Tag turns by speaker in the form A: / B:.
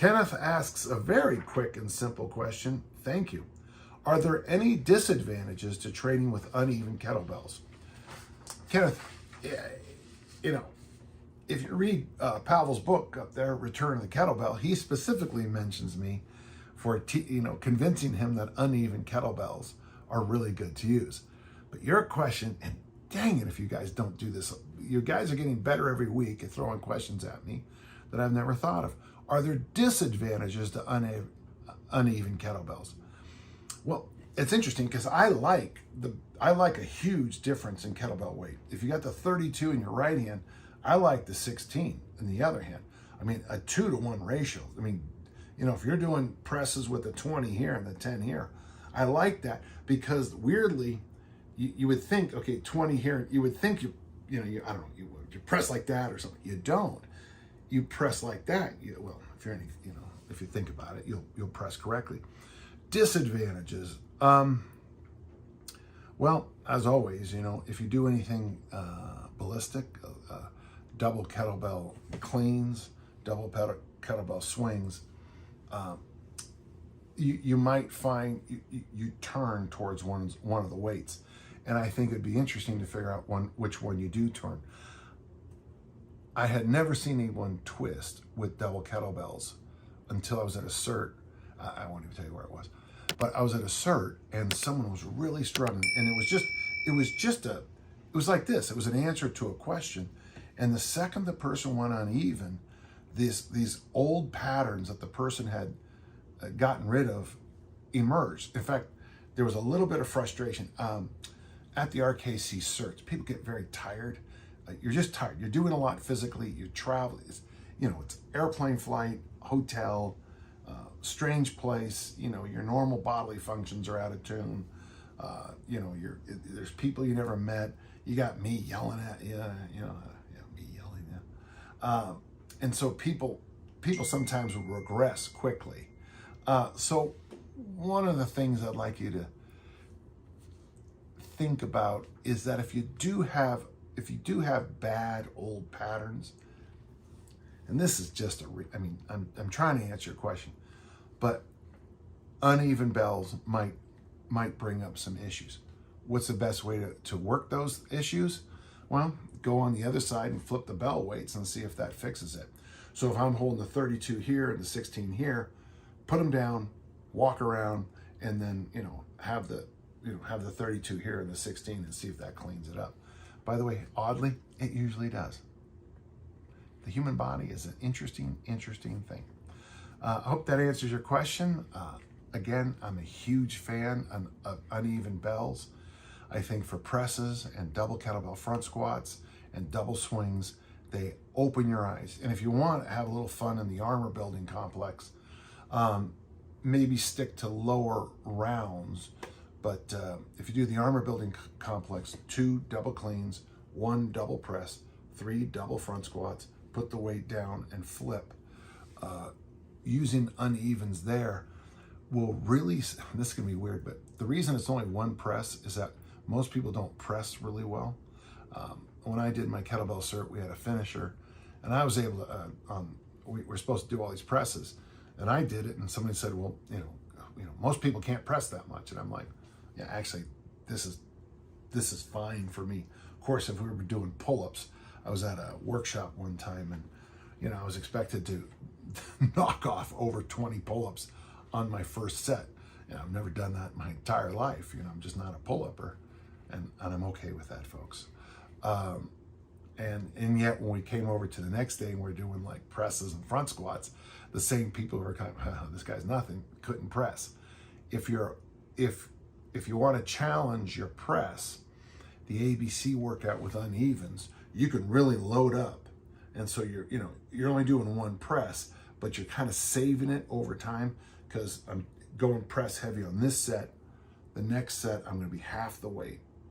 A: Kenneth asks a very quick and simple question. Thank you. Are there any disadvantages to training with uneven kettlebells? Kenneth, you know, if you read Pavel's book up there, Return of the Kettlebell, he specifically mentions me for convincing him that uneven kettlebells are really good to use. But your question, and dang it if you guys don't do this, you guys are getting better every week at throwing questions at me that I've never thought of. Are there disadvantages to uneven kettlebells? Well, it's interesting because I like a huge difference in kettlebell weight. If you got the 32 in your right hand, I like the 16 in the other hand. I mean, a 2-to-1 ratio. I mean, you know, if you're doing presses with the 20 here and the 10 here, I like that because weirdly, you would think, okay, 20 here, you would think you press like that or something. You don't. You press like that. Well, if you're if you think about it, you'll press correctly. Disadvantages. Well, as always, if you do anything ballistic, double kettlebell cleans, double kettlebell swings, you might find you turn towards one of the weights. And I think it'd be interesting to figure out which one you do turn. I had never seen anyone twist with double kettlebells until I was at a cert. I won't even tell you where it was, but I was at a cert and someone was really struggling, and it was like this. It was an answer to a question, and the second the person went uneven, these old patterns that the person had gotten rid of emerged. In fact, there was a little bit of frustration. At the RKC certs, people get very tired. You're just tired. You're doing a lot physically. You travel. It's airplane flight, hotel, strange place. Your normal bodily functions are out of tune. There's people you never met. You got me yelling at you. Me yelling at you. And so people sometimes will regress quickly. So one of the things I'd like you to think about is that if you do have bad old patterns, and this is just I'm trying to answer your question, but uneven bells might bring up some issues. What's the best way to work those issues? Well, go on the other side and flip the bell weights and see if that fixes it. So if I'm holding the 32 here and the 16 here, put them down, walk around, and then have the 32 here and the 16 and see if that cleans it up. By the way, oddly, it usually does. The human body is an interesting thing. I hope that answers your question. Again, I'm a huge fan of uneven bells. I think for presses and double kettlebell front squats and double swings, they open your eyes. And if you want to have a little fun in the armor building complex, maybe stick to lower rounds. But if you do the armor building complex, 2 double cleans, 1 double press, 3 double front squats, put the weight down and flip. Using unevens there will really, this is gonna be weird, but the reason it's only 1 press is that most people don't press really well. When I did my kettlebell cert, we had a finisher, and I was able to, we're supposed to do all these presses, and I did it, and somebody said, well, most people can't press that much, and I'm like, yeah, actually, this is fine for me. Of course, if we were doing pull-ups, I was at a workshop one time, and I was expected to knock off over 20 pull-ups on my first set. I've never done that my entire life. I'm just not a pull-upper, and I'm okay with that, folks. And yet, when we came over to the next day and we're doing like presses and front squats, the same people were kind of, this guy's nothing, couldn't press. If you want to challenge your press, the ABC workout with unevens, you can really load up. And so you're only doing 1 press, but you're kind of saving it over time, because I'm going press heavy on this set. The next set, I'm going to be half the weight.